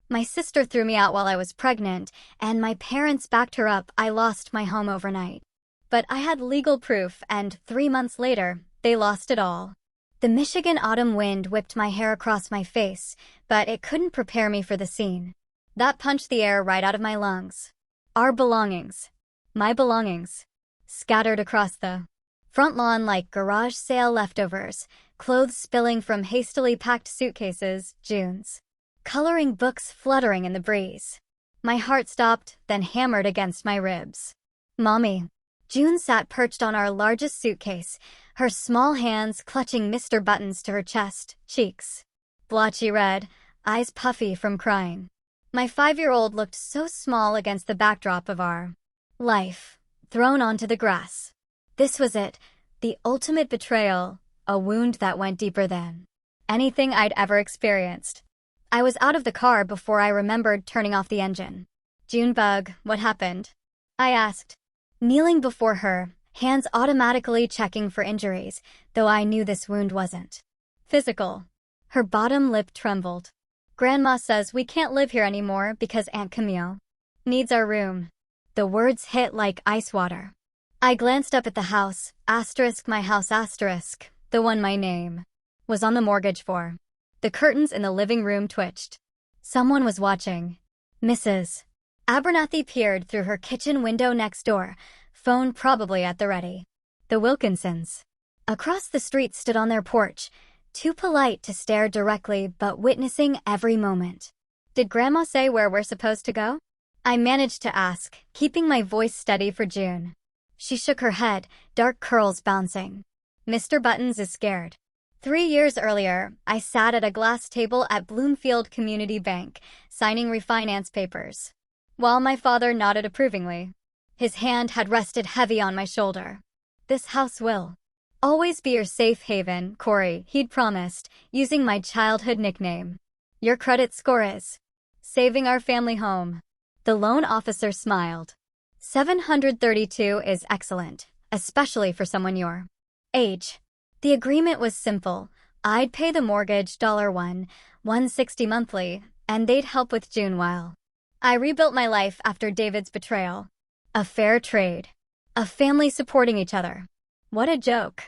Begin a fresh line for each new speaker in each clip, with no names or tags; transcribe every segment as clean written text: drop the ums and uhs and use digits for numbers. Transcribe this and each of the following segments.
My sister threw me out while I was pregnant, and my parents backed her up. I lost my home overnight. But I had legal proof, and 3 months later, they lost it all. The Michigan autumn wind whipped my hair across my face, but it couldn't prepare me for the scene. That punched the air right out of my lungs. Our belongings. My belongings. Scattered across the front lawn like garage sale leftovers, clothes spilling from hastily packed suitcases, June's coloring books fluttering in the breeze. My heart stopped, then hammered against my ribs. Mommy. June sat perched on our largest suitcase, her small hands clutching Mr. Buttons to her chest, cheeks blotchy red, eyes puffy from crying. My 5-year-old looked so small against the backdrop of our life, thrown onto the grass. This was it, the ultimate betrayal, a wound that went deeper than anything I'd ever experienced. I was out of the car before I remembered turning off the engine. Junebug, what happened? I asked, kneeling before her, hands automatically checking for injuries, though I knew this wound wasn't physical. Her bottom lip trembled. Grandma says we can't live here anymore because Aunt Camille needs our room. The words hit like ice water. I glanced up at the house, my house, the one my name was on the mortgage for. The curtains in the living room twitched. Someone was watching. Mrs. Abernathy peered through her kitchen window next door, phone probably at the ready. The Wilkinsons. Across the street stood on their porch, too polite to stare directly but witnessing every moment. Did Grandma say where we're supposed to go? I managed to ask, keeping my voice steady for June. She shook her head, dark curls bouncing. Mr. Buttons is scared. 3 years earlier, I sat at a glass table at Bloomfield Community Bank, signing refinance papers, while my father nodded approvingly. His hand had rested heavy on my shoulder. This house will always be your safe haven, Corey, he'd promised, using my childhood nickname. Your credit score is saving our family home. The loan officer smiled. 732 is excellent, especially for someone your age. The agreement was simple. I'd pay the mortgage $160 monthly, and they'd help with June while I rebuilt my life after David's betrayal. A fair trade. A family supporting each other. What a joke.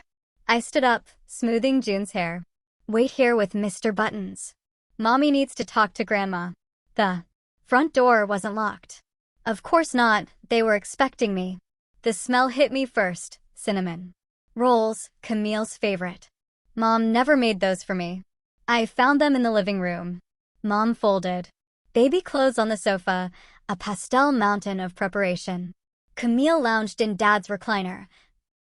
I stood up, smoothing June's hair. Wait here with Mr. Buttons. Mommy needs to talk to Grandma. The front door wasn't locked. Of course not, they were expecting me. The smell hit me first, cinnamon rolls, Camille's favorite. Mom never made those for me. I found them in the living room. Mom folded baby clothes on the sofa, a pastel mountain of preparation. Camille lounged in Dad's recliner,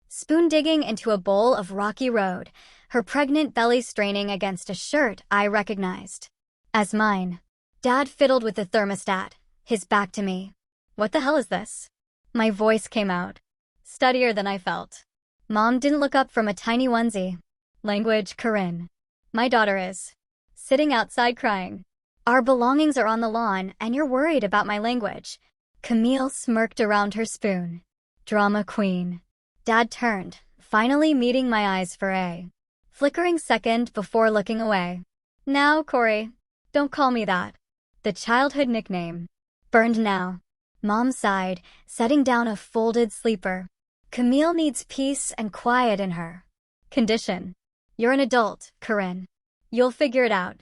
spoon-digging into a bowl of rocky road, her pregnant belly straining against a shirt I recognized as mine. Dad fiddled with the thermostat, his back to me. What the hell is this? My voice came out, steadier than I felt. Mom didn't look up from a tiny onesie. Language, Corinne. My daughter is sitting outside crying. Our belongings are on the lawn, and you're worried about my language. Camille smirked around her spoon. Drama queen. Dad turned, finally meeting my eyes for a flickering second before looking away. Now, Corey, don't call me that. The childhood nickname. Burned now. Mom sighed, setting down a folded sleeper. Camille needs peace and quiet in her condition. You're an adult, Corinne. You'll figure it out.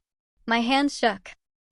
My hand shook.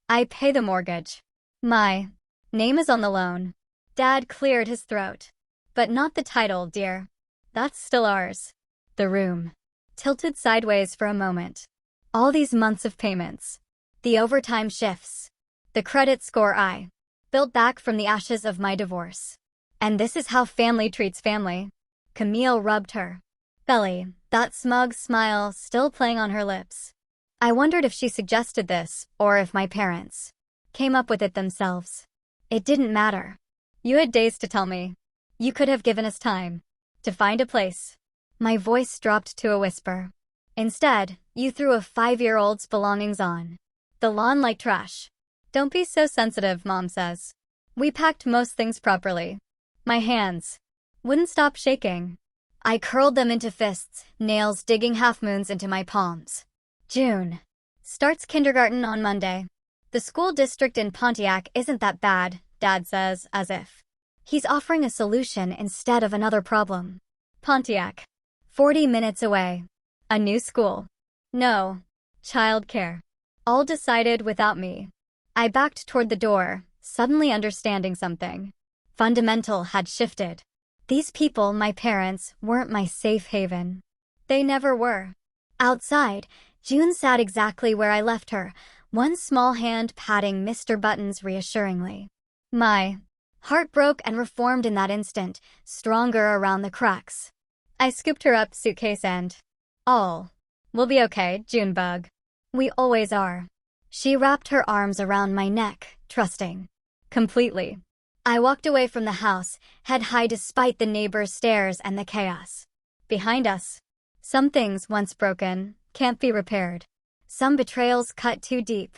I pay the mortgage. My name is on the loan. Dad cleared his throat. But not the title, dear. That's still ours. The room tilted sideways for a moment. All these months of payments. The overtime shifts. The credit score I built back from the ashes of my divorce. And this is how family treats family. Camille rubbed her belly, that smug smile still playing on her lips. I wondered if she suggested this, or if my parents came up with it themselves. It didn't matter. You had days to tell me. You could have given us time to find a place. My voice dropped to a whisper. Instead, you threw a 5-year-old's belongings on the lawn like trash. Don't be so sensitive, Mom says. We packed most things properly. My hands wouldn't stop shaking. I curled them into fists, nails digging half-moons into my palms. June starts kindergarten on Monday. The school district in Pontiac isn't that bad, Dad says, as if he's offering a solution instead of another problem. Pontiac. 40 minutes away. A new school. No. Childcare. All decided without me. I backed toward the door, suddenly understanding something. Fundamental had shifted. These people, my parents, weren't my safe haven. They never were. Outside, June sat exactly where I left her, one small hand patting Mr. Buttons reassuringly. My heart broke and reformed in that instant, stronger around the cracks. I scooped her up, suitcase and all. We'll be okay, Junebug. We always are. She wrapped her arms around my neck, trusting. Completely. I walked away from the house, head high despite the neighbors' stares and the chaos. Behind us. Some things, once broken, can't be repaired. Some betrayals cut too deep.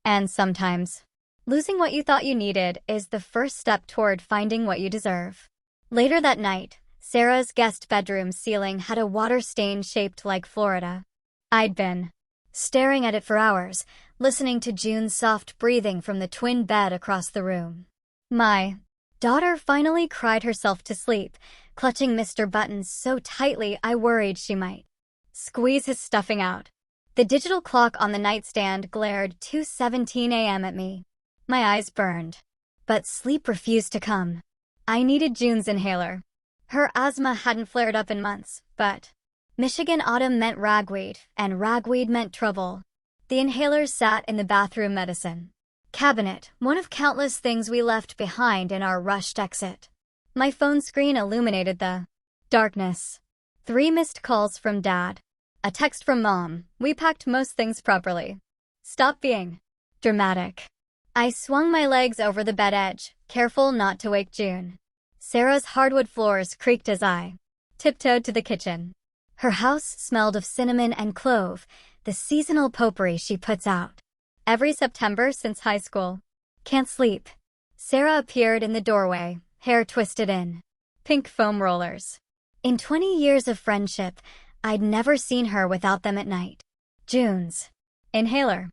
And sometimes, losing what you thought you needed is the first step toward finding what you deserve. Later that night, Sarah's guest bedroom ceiling had a water stain shaped like Florida. I'd been staring at it for hours, listening to June's soft breathing from the twin bed across the room. My daughter finally cried herself to sleep, clutching Mr. Buttons so tightly I worried she might squeeze his stuffing out. The digital clock on the nightstand glared 2:17 a.m. at me. My eyes burned. But sleep refused to come. I needed June's inhaler. Her asthma hadn't flared up in months, but Michigan autumn meant ragweed, and ragweed meant trouble. The inhaler sat in the bathroom medicine cabinet, one of countless things we left behind in our rushed exit. My phone screen illuminated the darkness. 3 missed calls from Dad. A text from Mom. We packed most things properly. Stop being dramatic. I swung my legs over the bed edge, careful not to wake June. Sarah's hardwood floors creaked as I tiptoed to the kitchen. Her house smelled of cinnamon and clove, the seasonal potpourri she puts out every September since high school. Can't sleep. Sarah appeared in the doorway, hair twisted in pink foam rollers. In 20 years of friendship, I'd never seen her without them at night. June's inhaler.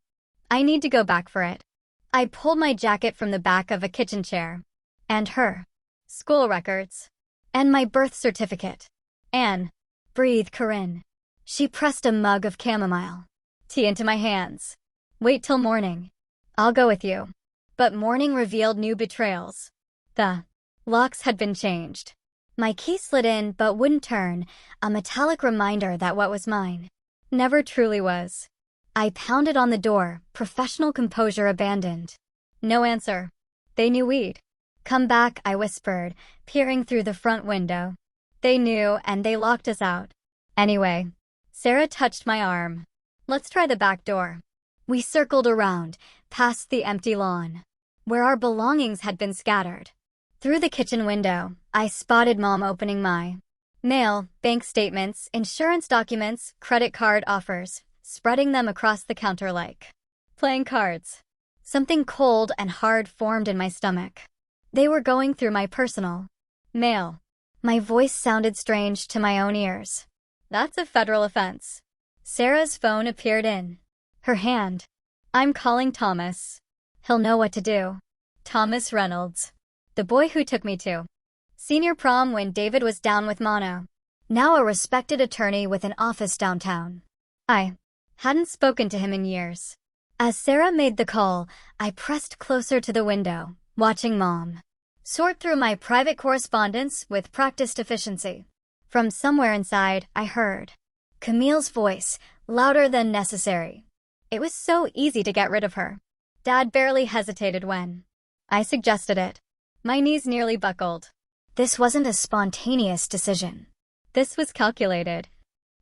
I need to go back for it. I pulled my jacket from the back of a kitchen chair. And her school records. And my birth certificate. Anne. Breathe, Corinne. She pressed a mug of chamomile tea into my hands. Wait till morning. I'll go with you. But morning revealed new betrayals. The locks had been changed. My key slid in but wouldn't turn, a metallic reminder that what was mine never truly was. I pounded on the door, professional composure abandoned. No answer. They knew we'd come back, I whispered, peering through the front window. They knew, and they locked us out. Anyway, Sarah touched my arm. Let's try the back door. We circled around, past the empty lawn, where our belongings had been scattered. Through the kitchen window, I spotted Mom opening my mail, bank statements, insurance documents, credit card offers, spreading them across the counter like playing cards. Something cold and hard formed in my stomach. They were going through my personal mail. My voice sounded strange to my own ears. That's a federal offense. Sarah's phone appeared in her hand. I'm calling Thomas. He'll know what to do. Thomas Reynolds. The boy who took me to senior prom when David was down with mono. Now a respected attorney with an office downtown. I hadn't spoken to him in years. As Sarah made the call, I pressed closer to the window, watching Mom sort through my private correspondence with practiced efficiency. From somewhere inside, I heard Camille's voice, louder than necessary. It was so easy to get rid of her. Dad barely hesitated when I suggested it. My knees nearly buckled. This wasn't a spontaneous decision. This was calculated.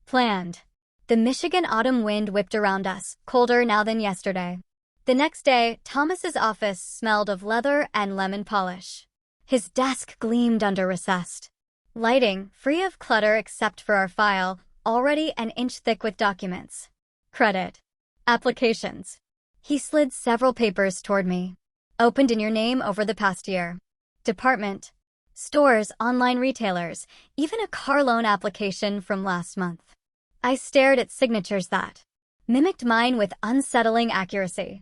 Planned. The Michigan autumn wind whipped around us, colder now than yesterday. The next day, Thomas's office smelled of leather and lemon polish. His desk gleamed under recessed lighting, free of clutter except for our file, already an inch thick with documents. Credit. Applications. He slid several papers toward me. Opened in your name over the past year. Department. Stores, online retailers, even a car loan application from last month. I stared at signatures that mimicked mine with unsettling accuracy.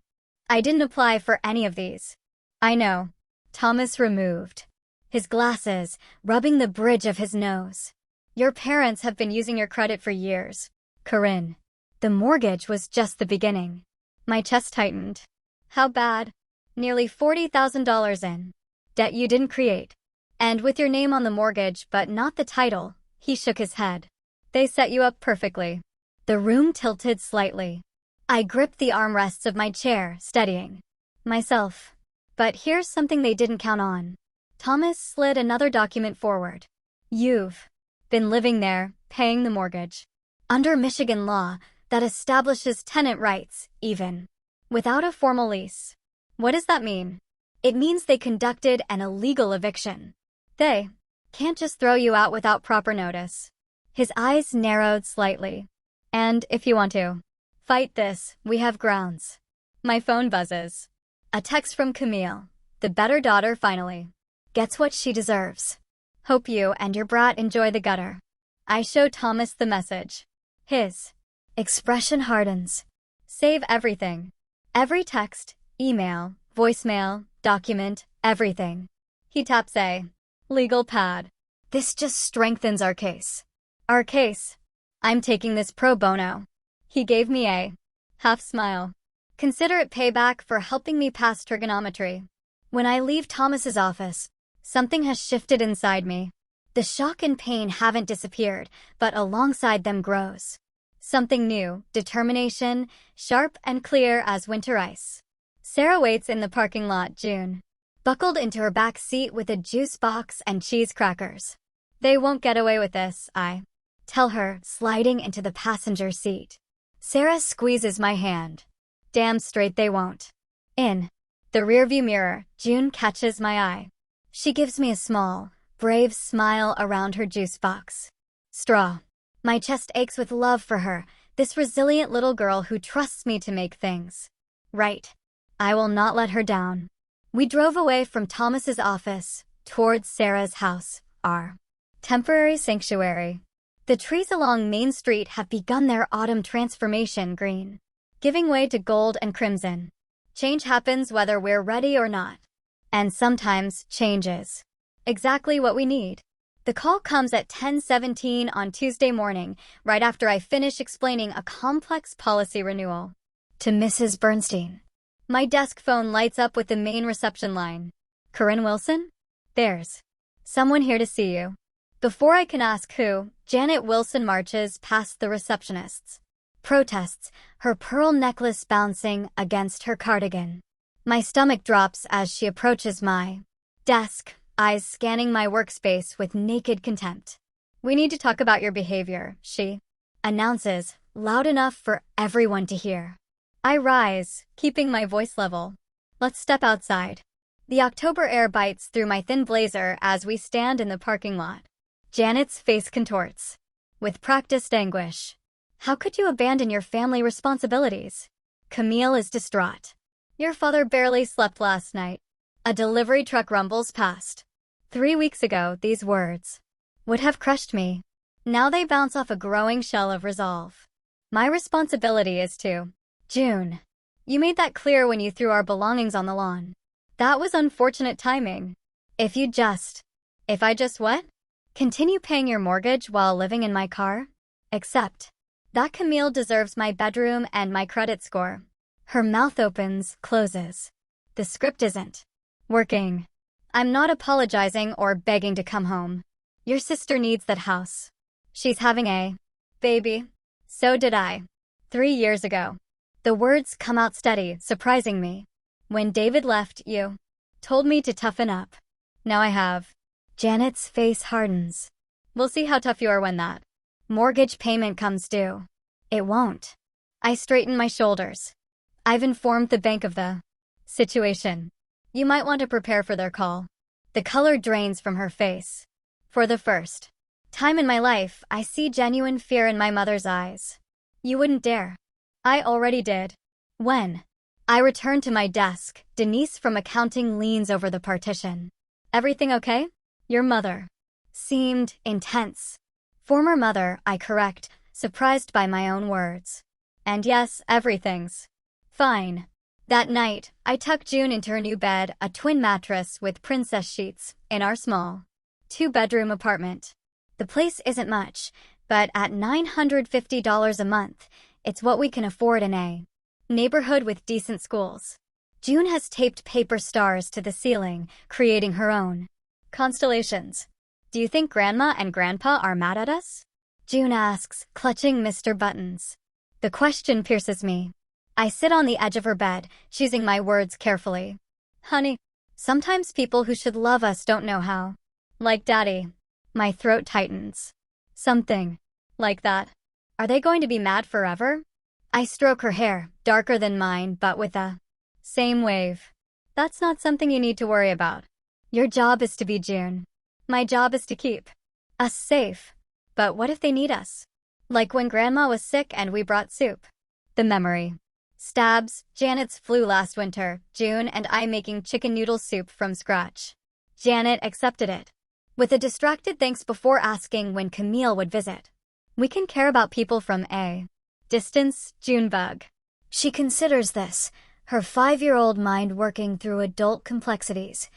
I didn't apply for any of these. I know. Thomas removed his glasses, rubbing the bridge of his nose. Your parents have been using your credit for years. Corinne. The mortgage was just the beginning. My chest tightened. How bad? Nearly $40,000 in debt you didn't create. And with your name on the mortgage but not the title, he shook his head. They set you up perfectly. The room tilted slightly. I gripped the armrests of my chair, steadying myself. But here's something they didn't count on. Thomas slid another document forward. You've been living there, paying the mortgage. Under Michigan law, that establishes tenant rights, even without a formal lease. What does that mean? It means they conducted an illegal eviction. They can't just throw you out without proper notice. His eyes narrowed slightly. And if you want to fight this, we have grounds. My phone buzzes. A text from Camille. The better daughter finally gets what she deserves. Hope you and your brat enjoy the gutter. I show Thomas the message. His expression hardens. Save everything. Every text, email, voicemail, document, everything. He taps a legal pad. This just strengthens our case. Our case. I'm taking this pro bono. He gave me a half smile. Consider it payback for helping me pass trigonometry. When I leave Thomas's office, something has shifted inside me. The shock and pain haven't disappeared, but alongside them grows something new, determination, sharp and clear as winter ice. Sarah waits in the parking lot, June, buckled into her back seat with a juice box and cheese crackers. They won't get away with this, I tell her, sliding into the passenger seat. Sarah squeezes my hand. Damn straight they won't. In the rearview mirror, June catches my eye. She gives me a small, brave smile around her juice box. Straw. My chest aches with love for her, this resilient little girl who trusts me to make things right. I will not let her down. We drove away from Thomas's office, towards Sarah's house, our temporary sanctuary. The trees along Main Street have begun their autumn transformation green, giving way to gold and crimson. Change happens whether we're ready or not. And sometimes change is exactly what we need. The call comes at 10:17 on Tuesday morning, right after I finish explaining a complex policy renewal to Mrs. Bernstein. My desk phone lights up with the main reception line. Corinne Wilson? There's someone here to see you. Before I can ask who, Janet Wilson marches past the receptionists. Protests, her pearl necklace bouncing against her cardigan. My stomach drops as she approaches my desk, eyes scanning my workspace with naked contempt. We need to talk about your behavior, she announces, loud enough for everyone to hear. I rise, keeping my voice level. Let's step outside. The October air bites through my thin blazer as we stand in the parking lot. Janet's face contorts with practiced anguish. How could you abandon your family responsibilities? Camille is distraught. Your father barely slept last night. A delivery truck rumbles past. 3 weeks ago, these words would have crushed me. Now they bounce off a growing shell of resolve. My responsibility is to June. You made that clear when you threw our belongings on the lawn. That was unfortunate timing. If I just what? Continue paying your mortgage while living in my car? Except that Camille deserves my bedroom and my credit score. Her mouth opens, closes. The script isn't working. I'm not apologizing or begging to come home. Your sister needs that house. She's having a baby. So did I. 3 years ago. The words come out steady, surprising me. When David left, you told me to toughen up. Now I have. Janet's face hardens. We'll see how tough you are when that mortgage payment comes due. It won't. I straighten my shoulders. I've informed the bank of the situation. You might want to prepare for their call. The color drains from her face. For the first time in my life, I see genuine fear in my mother's eyes. You wouldn't dare. I already did. When I return to my desk, Denise from accounting leans over the partition. Everything okay? Your mother seemed intense. Former mother, I correct, surprised by my own words. And yes, everything's fine. That night, I tucked June into her new bed, a twin mattress with princess sheets, in our small, two-bedroom apartment. The place isn't much, but at $950 a month, it's what we can afford in a neighborhood with decent schools. June has taped paper stars to the ceiling, creating her own constellations. Do you think Grandma and Grandpa are mad at us? June asks, clutching Mr. Buttons. The question pierces me. I sit on the edge of her bed, choosing my words carefully. Honey, sometimes people who should love us don't know how. Like Daddy. My throat tightens. Something like that. Are they going to be mad forever? I stroke her hair, darker than mine, but with a same wave. That's not something you need to worry about. Your job is to be June. My job is to keep us safe. But what if they need us? Like when Grandma was sick and we brought soup. The memory stabs. Janet's flu last winter, June and I making chicken noodle soup from scratch. Janet accepted it with a distracted thanks before asking when Camille would visit. We can care about people from a distance, Junebug. She considers this, her 5-year-old mind working through adult complexities.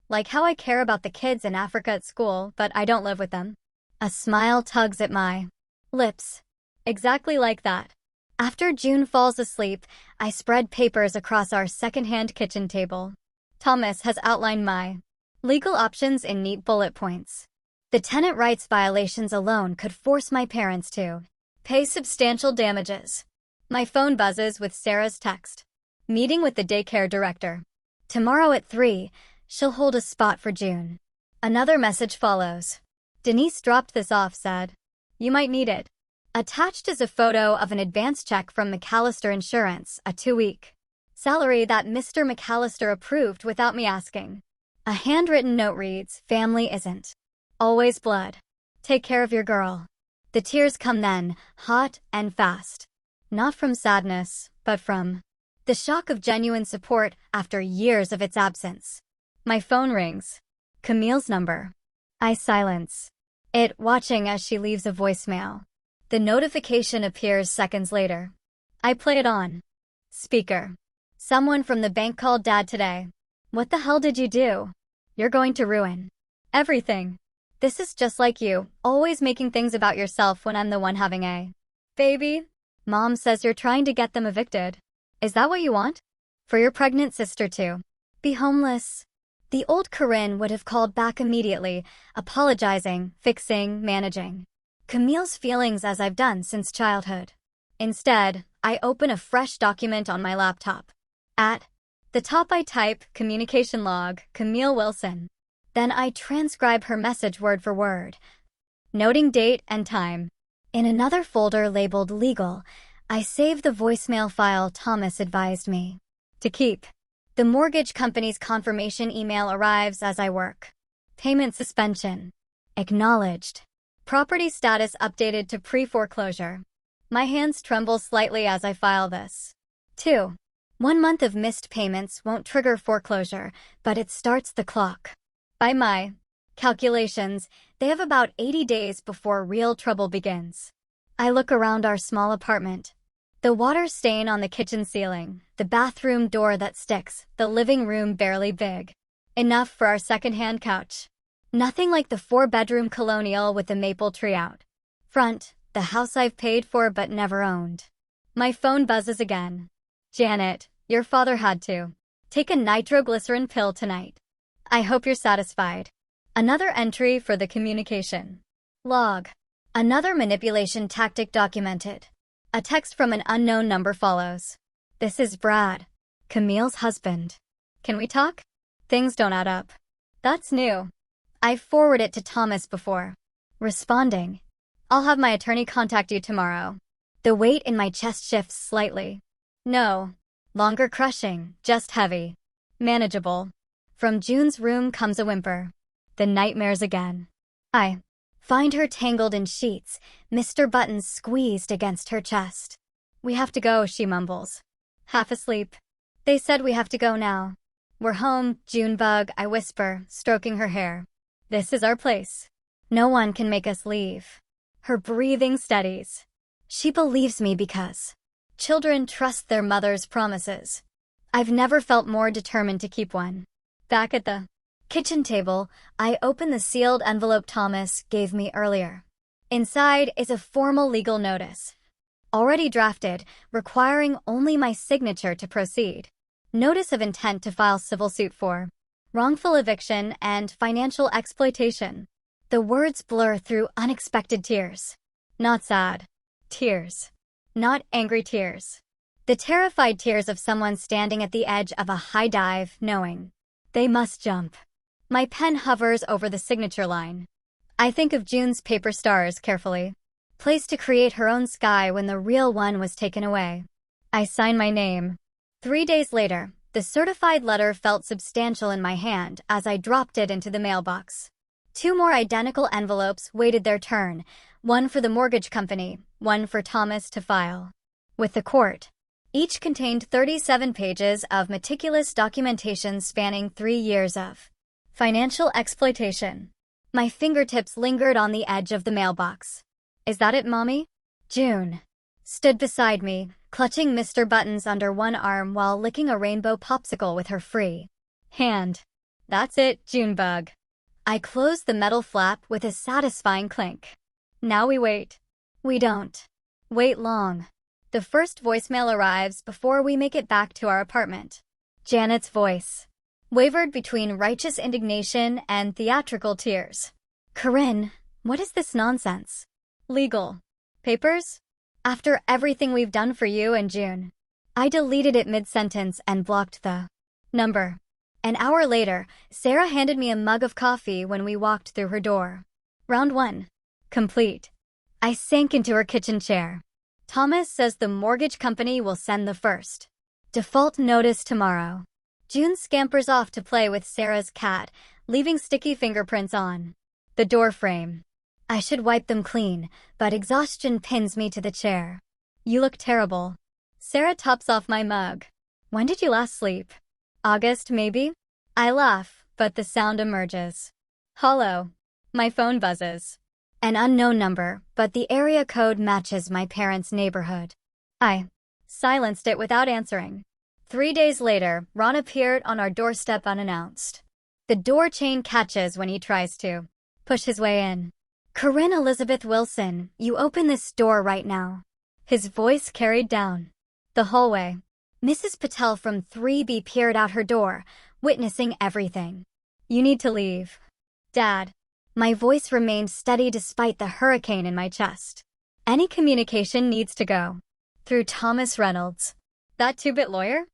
Like how I care about the kids in Africa at school, but I don't live with them. A smile tugs at my lips. Exactly like that. After June falls asleep, I spread papers across our second-hand kitchen table. Thomas has outlined my legal options in neat bullet points. The tenant rights violations alone could force my parents to pay substantial damages. My phone buzzes with Sarah's text. Meeting with the daycare director. Tomorrow at 3, she'll hold a spot for June. Another message follows. Denise dropped this off, said. You might need it. Attached is a photo of an advance check from McAllister Insurance, a 2-week salary that Mr. McAllister approved without me asking. A handwritten note reads, Family isn't always blood. Take care of your girl. The tears come then, hot and fast. Not from sadness, but from the shock of genuine support after years of its absence. My phone rings. Camille's number. I silence it, watching as she leaves a voicemail. The notification appears seconds later. I play it on speaker. Someone from the bank called Dad today. What the hell did you do? You're going to ruin everything. This is just like you, always making things about yourself when I'm the one having a baby. Mom says you're trying to get them evicted. Is that what you want? For your pregnant sister to be homeless? The old Corinne would have called back immediately, apologizing, fixing, managing Camille's feelings as I've done since childhood. Instead, I open a fresh document on my laptop. At the top I type, communication log, Camille Wilson. Then I transcribe her message word for word, noting date and time. In another folder labeled legal, I save the voicemail file Thomas advised me to keep. The mortgage company's confirmation email arrives as I work. Payment suspension. Acknowledged. Property status updated to pre-foreclosure. My hands tremble slightly as I file this. 2. 1 month of missed payments won't trigger foreclosure, but it starts the clock. By my calculations, they have about 80 days before real trouble begins. I look around our small apartment. The water stain on the kitchen ceiling, the bathroom door that sticks, the living room barely big enough for our second-hand couch. Nothing like the 4-bedroom colonial with the maple tree out front, the house I've paid for but never owned. My phone buzzes again. Janet, your father had to take a nitroglycerin pill tonight. I hope you're satisfied. Another entry for the communication log. Another manipulation tactic documented. A text from an unknown number follows. This is Brad, Camille's husband. Can we talk? Things don't add up. That's new. I've forwarded it to Thomas before. Responding. I'll have my attorney contact you tomorrow. The weight in my chest shifts slightly. No longer crushing, just heavy. Manageable. From June's room comes a whimper. The nightmares again. I find her tangled in sheets, Mr. Buttons squeezed against her chest. We have to go, she mumbles. Half asleep. They said we have to go now. We're home, Junebug, I whisper, stroking her hair. This is our place. No one can make us leave. Her breathing steadies. She believes me because children trust their mother's promises. I've never felt more determined to keep one. Back at the kitchen table, I open the sealed envelope Thomas gave me earlier. Inside is a formal legal notice, already drafted, requiring only my signature to proceed. Notice of intent to file civil suit for wrongful eviction and financial exploitation. The words blur through unexpected tears. Not sad. Tears. Not angry tears. The terrified tears of someone standing at the edge of a high dive, knowing they must jump. My pen hovers over the signature line. I think of June's paper stars carefully, placed to create her own sky when the real one was taken away. I sign my name. 3 days later, the certified letter felt substantial in my hand as I dropped it into the mailbox. 2 more identical envelopes waited their turn, one for the mortgage company, one for Thomas to file with the court. Each contained 37 pages of meticulous documentation spanning 3 years of financial exploitation. My fingertips lingered on the edge of the mailbox. Is that it, Mommy? June stood beside me, clutching Mr. Buttons under one arm while licking a rainbow popsicle with her free hand. That's it, Junebug. I closed the metal flap with a satisfying clink. Now we wait. We don't wait long. The first voicemail arrives before we make it back to our apartment. Janet's voice wavered between righteous indignation and theatrical tears. Corinne, what is this nonsense? Legal papers? After everything we've done for you and June. I deleted it mid-sentence and blocked the number. An hour later, Sarah handed me a mug of coffee when we walked through her door. Round 1. Complete. I sank into her kitchen chair. Thomas says the mortgage company will send the first default notice tomorrow. June scampers off to play with Sarah's cat, leaving sticky fingerprints on the door frame. I should wipe them clean, but exhaustion pins me to the chair. You look terrible. Sarah tops off my mug. When did you last sleep? August, maybe? I laugh, but the sound emerges. Hollow. My phone buzzes. An unknown number, but the area code matches my parents' neighborhood. I silenced it without answering. 3 days later, Ron appeared on our doorstep unannounced. The door chain catches when he tries to push his way in. Corinne Elizabeth Wilson, you open this door right now. His voice carried down the hallway. Mrs. Patel from 3B peered out her door, witnessing everything. You need to leave. Dad. My voice remained steady despite the hurricane in my chest. Any communication needs to go through Thomas Reynolds. That 2-bit lawyer?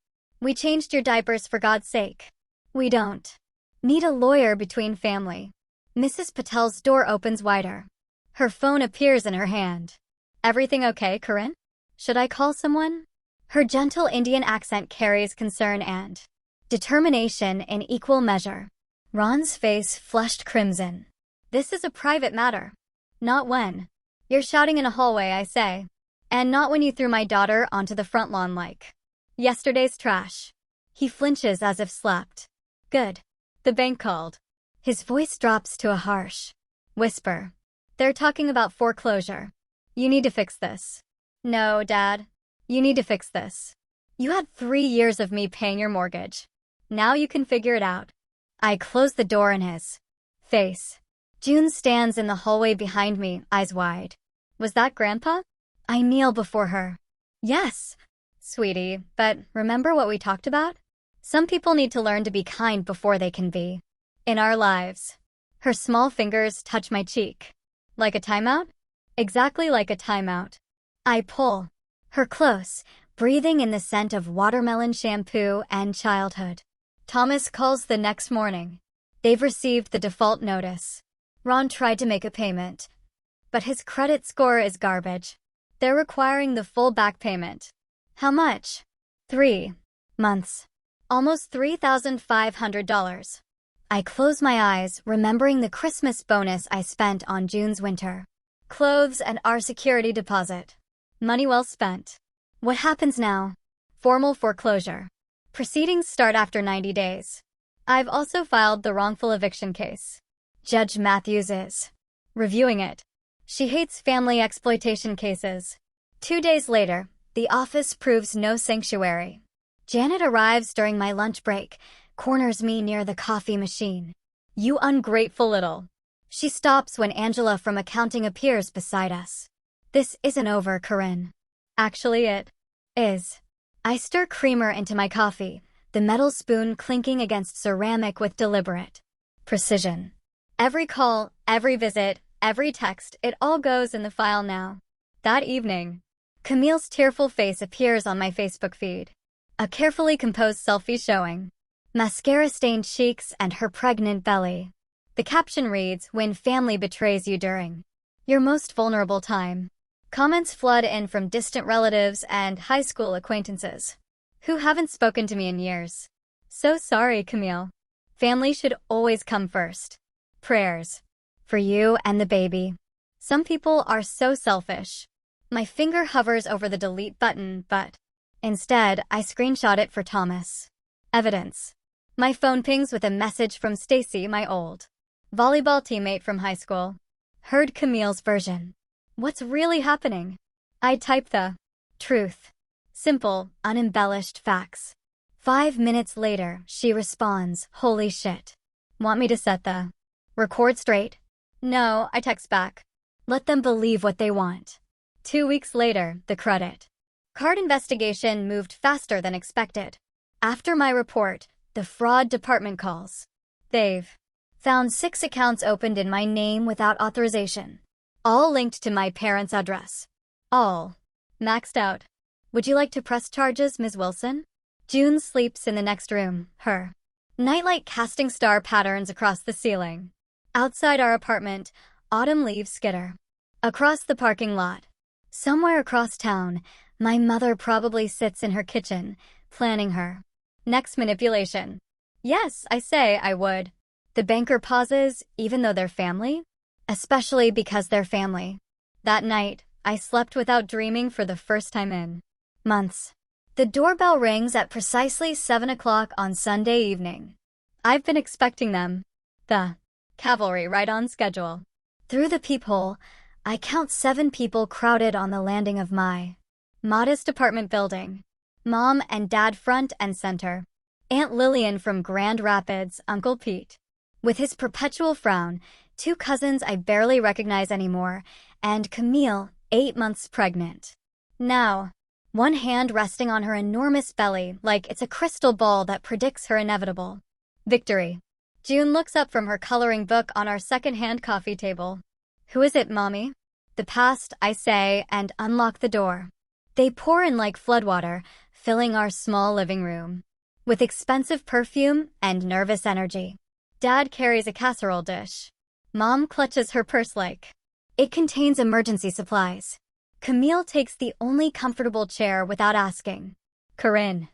We changed your diapers for God's sake. We don't need a lawyer between family. Mrs. Patel's door opens wider. Her phone appears in her hand. Everything okay, Corinne? Should I call someone? Her gentle Indian accent carries concern and determination in equal measure. Ron's face flushed crimson. This is a private matter. Not when you're shouting in a hallway, I say. And not when you threw my daughter onto the front lawn like yesterday's trash. He flinches as if slapped. Good. The bank called. His voice drops to a harsh whisper. They're talking about foreclosure. You need to fix this. No, Dad. You need to fix this. You had 3 years of me paying your mortgage. Now you can figure it out. I close the door in his face. June stands in the hallway behind me, eyes wide. Was that Grandpa? I kneel before her. Yes, sweetie, but remember what we talked about? Some people need to learn to be kind before they can be in our lives. Her small fingers touch my cheek. Like a timeout? Exactly like a timeout. I pull her close, breathing in the scent of watermelon shampoo and childhood. Thomas calls the next morning. They've received the default notice. Ron tried to make a payment, but his credit score is garbage. They're requiring the full back payment. How much? 3 months. Almost $3,500. I close my eyes, remembering the Christmas bonus I spent on June's winter clothes and our security deposit. Money well spent. What happens now? Formal foreclosure. Proceedings start after 90 days. I've also filed the wrongful eviction case. Judge Matthews is reviewing it. She hates family exploitation cases. 2 days later, the office proves no sanctuary. Janet arrives during my lunch break, corners me near the coffee machine. You ungrateful little. She stops when Angela from accounting appears beside us. This isn't over, Corinne. Actually, it is. I stir creamer into my coffee, the metal spoon clinking against ceramic with deliberate precision. Every call, every visit, every text, it all goes in the file now. That evening, Camille's tearful face appears on my Facebook feed. A carefully composed selfie showing mascara-stained cheeks and her pregnant belly. The caption reads, "When family betrays you during your most vulnerable time." Comments flood in from distant relatives and high school acquaintances who haven't spoken to me in years. So sorry, Camille. Family should always come first. Prayers for you and the baby. Some people are so selfish. My finger hovers over the delete button, but instead, I screenshot it for Thomas. Evidence. My phone pings with a message from Stacy, my old volleyball teammate from high school. Heard Camille's version. What's really happening? I type the truth. Simple, unembellished facts. 5 minutes later, she responds, "Holy shit. Want me to set the record straight?" No, I text back. Let them believe what they want. 2 weeks later, the credit card investigation moved faster than expected. After my report, the fraud department calls. They've found 6 accounts opened in my name without authorization. All linked to my parents' address. All maxed out. Would you like to press charges, Ms. Wilson? June sleeps in the next room, her nightlight casting star patterns across the ceiling. Outside our apartment, autumn leaves skitter across the parking lot. Somewhere across town, my mother probably sits in her kitchen, planning her next manipulation. Yes, I say I would. The banker pauses, even though they're family? Especially because they're family. That night, I slept without dreaming for the first time in months. The doorbell rings at precisely 7 o'clock on Sunday evening. I've been expecting them. The cavalry right on schedule. Through the peephole, I count 7 people crowded on the landing of my modest apartment building. Mom and Dad front and center. Aunt Lillian from Grand Rapids, Uncle Pete with his perpetual frown, 2 cousins I barely recognize anymore, and Camille, 8 months pregnant. Now, one hand resting on her enormous belly like it's a crystal ball that predicts her inevitable victory. June looks up from her coloring book on our second-hand coffee table. Who is it, Mommy? The past, I say, and unlock the door. They pour in like floodwater, filling our small living room with expensive perfume and nervous energy. Dad carries a casserole dish. Mom clutches her purse like it contains emergency supplies. Camille takes the only comfortable chair without asking. Corinne.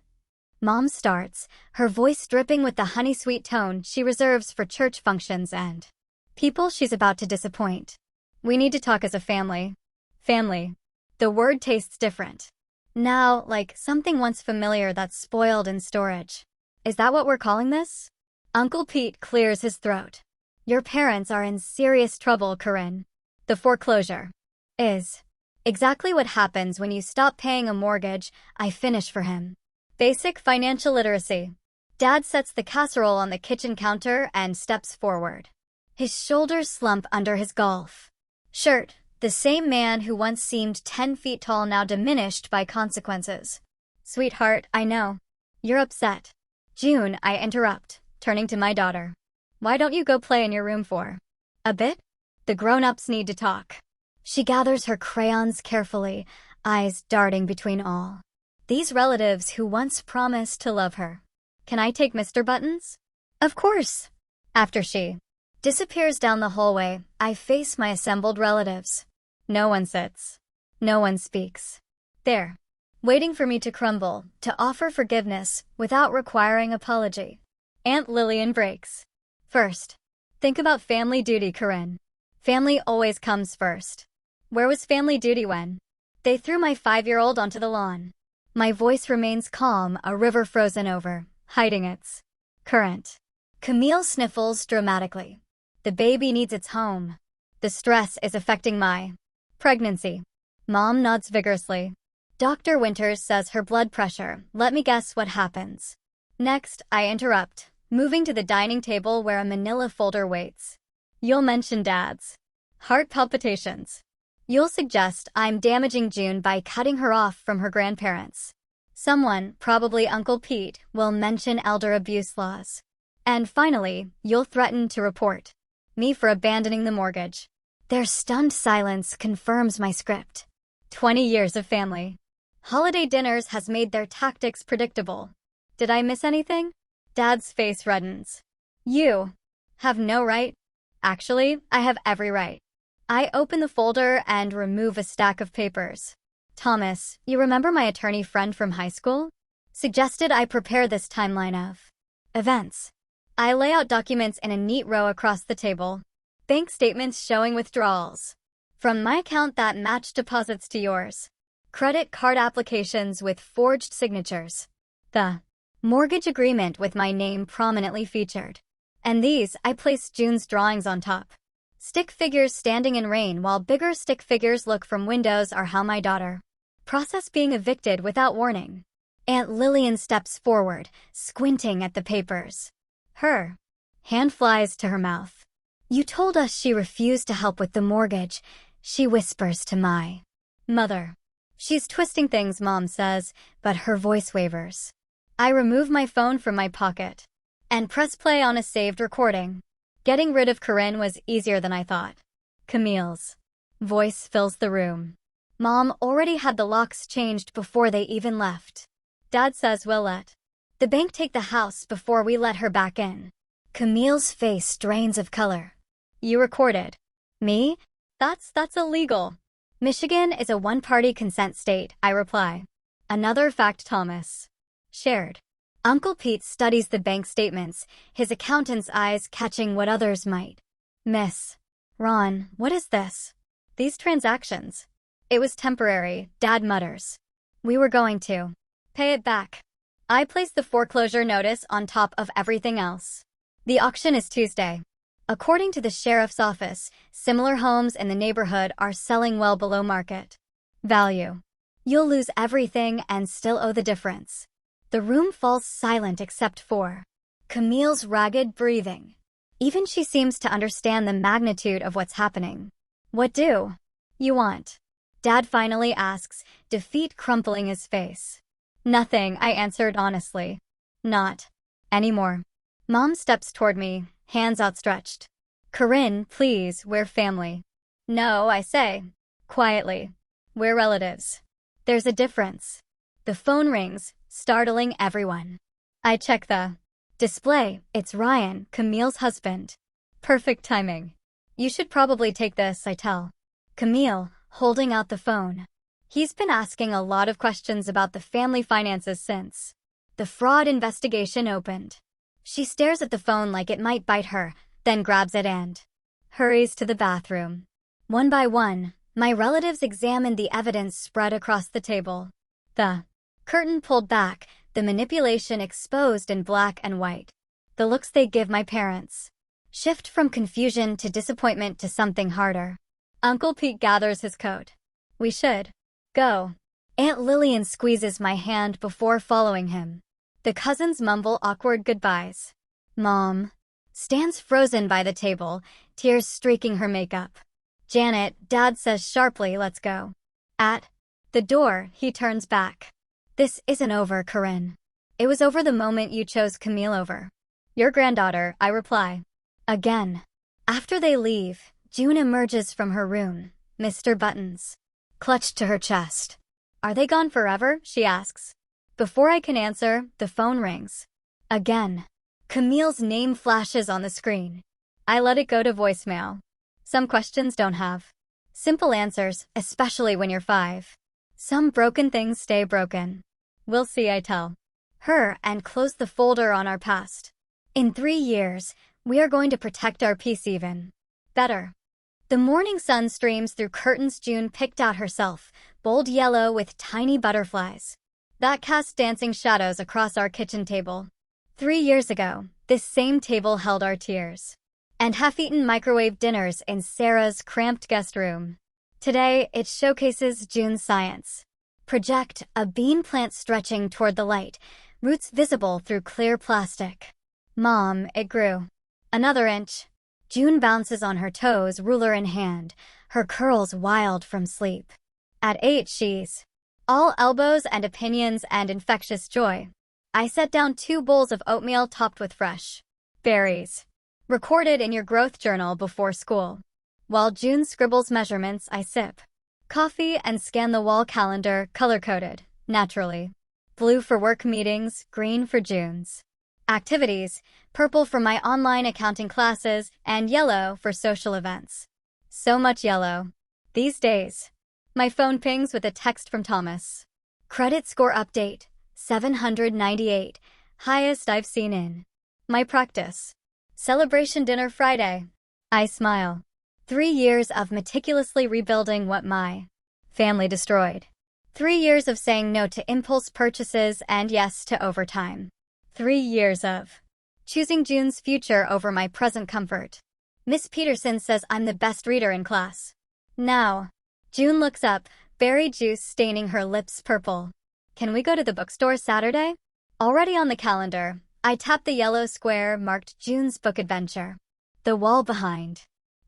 Mom starts, her voice dripping with the honey-sweet tone she reserves for church functions and people she's about to disappoint. We need to talk as a family. Family. The word tastes different. Now, like something once familiar that's spoiled in storage. Is that what we're calling this? Uncle Pete clears his throat. Your parents are in serious trouble, Corinne. The foreclosure is exactly what happens when you stop paying a mortgage. I finish for him. Basic financial literacy. Dad sets the casserole on the kitchen counter and steps forward. His shoulders slump under his golf shirt. The same man who once seemed 10 feet tall now diminished by consequences. Sweetheart, I know. You're upset. June, I interrupt, turning to my daughter. Why don't you go play in your room for a bit? The grown-ups need to talk. She gathers her crayons carefully, eyes darting between all these relatives who once promised to love her. Can I take Mr. Buttons? Of course. After she disappears down the hallway, I face my assembled relatives. No one sits. No one speaks. There, waiting for me to crumble, to offer forgiveness without requiring apology. Aunt Lillian breaks. First, think about family duty, Corinne. Family always comes first. Where was family duty when they threw my 5-year-old onto the lawn? My voice remains calm, a river frozen over, hiding its current. Camille sniffles dramatically. The baby needs its home. The stress is affecting my pregnancy. Mom nods vigorously. Dr. Winters says her blood pressure. Let me guess what happens. Next, I interrupt, moving to the dining table where a manila folder waits. You'll mention Dad's heart palpitations. You'll suggest I'm damaging June by cutting her off from her grandparents. Someone, probably Uncle Pete, will mention elder abuse laws. And finally, you'll threaten to report me for abandoning the mortgage. Their stunned silence confirms my script. 20 years of family holiday dinners has made their tactics predictable. Did I miss anything? Dad's face reddens. You have no right. Actually, I have every right. I open the folder and remove a stack of papers. Thomas, you remember my attorney friend from high school? Suggested I prepare this timeline of events. I lay out documents in a neat row across the table. Bank statements showing withdrawals from my account that match deposits to yours. Credit card applications with forged signatures. The mortgage agreement with my name prominently featured. And these, I placed June's drawings on top. Stick figures standing in rain while bigger stick figures look from windows are how my daughter process being evicted without warning. Aunt Lillian steps forward, squinting at the papers. Her hand flies to her mouth. You told us she refused to help with the mortgage, she whispers to my mother. She's twisting things, Mom says, but her voice wavers. I remove my phone from my pocket and press play on a saved recording. Getting rid of Corinne was easier than I thought. Camille's voice fills the room. Mom already had the locks changed before they even left. Dad says we'll let the bank take the house before we let her back in. Camille's face drains of color. You recorded me? That's illegal. Michigan is a one-party consent state, I reply. Another fact Thomas shared. Uncle Pete studies the bank statements, his accountant's eyes catching what others might miss. Ron, what is this? These transactions. It was temporary, Dad mutters. We were going to pay it back. I place the foreclosure notice on top of everything else. The auction is Tuesday. According to the sheriff's office, similar homes in the neighborhood are selling well below market value. You'll lose everything and still owe the difference. The room falls silent except for Camille's ragged breathing. Even she seems to understand the magnitude of what's happening. What do you want? Dad finally asks, defeat crumpling his face. Nothing, I answered honestly. Not anymore. Mom steps toward me, hands outstretched. Corinne, please, we're family. No, I say. Quietly. We're relatives. There's a difference. The phone rings, startling everyone. I check the display. It's Ryan, Camille's husband. Perfect timing. You should probably take this, I tell Camille, holding out the phone. He's been asking a lot of questions about the family finances since the fraud investigation opened. She stares at the phone like it might bite her, then grabs it and hurries to the bathroom. One by one, my relatives examine the evidence spread across the table. The curtain pulled back, the manipulation exposed in black and white. The looks they give my parents shift from confusion to disappointment to something harder. Uncle Pete gathers his coat. We should go. Aunt Lillian squeezes my hand before following him. The cousins mumble awkward goodbyes. Mom stands frozen by the table, tears streaking her makeup. Janet, Dad says sharply, let's go. At the door, he turns back. This isn't over, Corinne. It was over the moment you chose Camille over your granddaughter, I reply. Again. After they leave, June emerges from her room, Mr. Buttons clutched to her chest. Are they gone forever? She asks. Before I can answer, the phone rings. Again. Camille's name flashes on the screen. I let it go to voicemail. Some questions don't have simple answers, especially when you're 5. Some broken things stay broken. We'll see, I tell her, and close the folder on our past. In 3 years, we are going to protect our peace even better. The morning sun streams through curtains June picked out herself, bold yellow with tiny butterflies that cast dancing shadows across our kitchen table. 3 years ago, this same table held our tears and half-eaten microwave dinners in Sarah's cramped guest room. Today, it showcases June's science Project, a bean plant stretching toward the light, roots visible through clear plastic. Mom, it grew. Another inch. June bounces on her toes, ruler in hand, her curls wild from sleep. At 8, she's all elbows and opinions and infectious joy. I set down 2 bowls of oatmeal topped with fresh berries. Recorded in your growth journal before school. While June scribbles measurements, I sip coffee and scan the wall calendar, color-coded, naturally. Blue for work meetings, green for June's activities, purple for my online accounting classes, and yellow for social events. So much yellow. These days. My phone pings with a text from Thomas. Credit score update, 798, highest I've seen in my practice. Celebration dinner Friday. I smile. 3 years of meticulously rebuilding what my family destroyed. 3 years of saying no to impulse purchases and yes to overtime. 3 years of choosing June's future over my present comfort. Miss Peterson says I'm the best reader in class. Now, June looks up, berry juice staining her lips purple. Can we go to the bookstore Saturday? Already on the calendar, I tap the yellow square marked June's book adventure. The wall behind.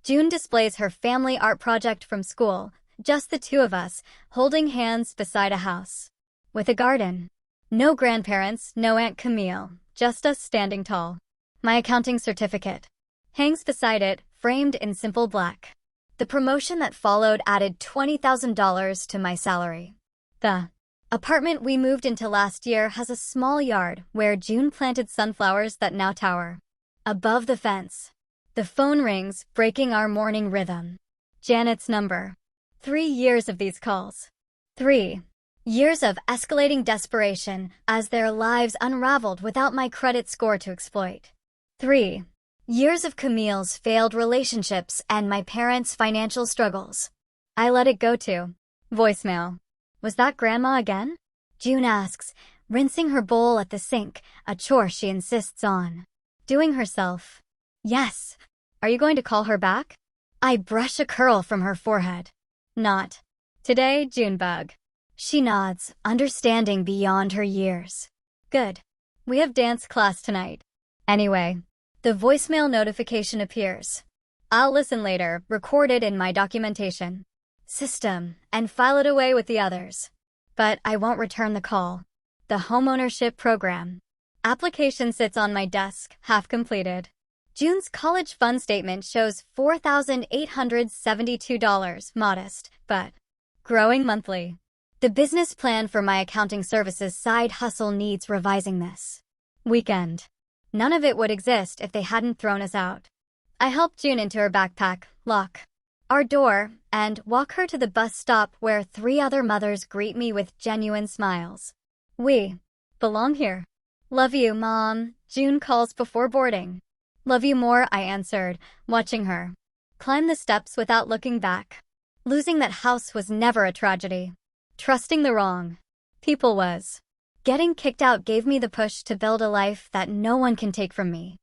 June displays her family art project from school, just the 2 of us, holding hands beside a house. With a garden. No grandparents, no Aunt Camille, just us standing tall. My accounting certificate hangs beside it, framed in simple black. The promotion that followed added $20,000 to my salary. The apartment we moved into last year has a small yard where June planted sunflowers that now tower above the fence. The phone rings, breaking our morning rhythm. Janet's number. 3 years of these calls. 3 years of escalating desperation as their lives unraveled without my credit score to exploit. 3 years of Camille's failed relationships and my parents' financial struggles. I let it go to voicemail. Was that Grandma again? June asks, rinsing her bowl at the sink, a chore she insists on doing herself. Yes. Are you going to call her back? I brush a curl from her forehead. Not today, Junebug. She nods, understanding beyond her years. Good. We have dance class tonight. Anyway, the voicemail notification appears. I'll listen later, recorded in my documentation system, and file it away with the others. But I won't return the call. The homeownership program application sits on my desk, half completed. June's college fund statement shows $4,872, modest, but growing monthly. The business plan for my accounting services side hustle needs revising this weekend. None of it would exist if they hadn't thrown us out. I help June into her backpack, lock our door, and walk her to the bus stop where 3 other mothers greet me with genuine smiles. We belong here. Love you, Mom, June calls before boarding. Love you more, I answered, watching her climb the steps without looking back. Losing that house was never a tragedy. Trusting the wrong people was. Getting kicked out gave me the push to build a life that no one can take from me.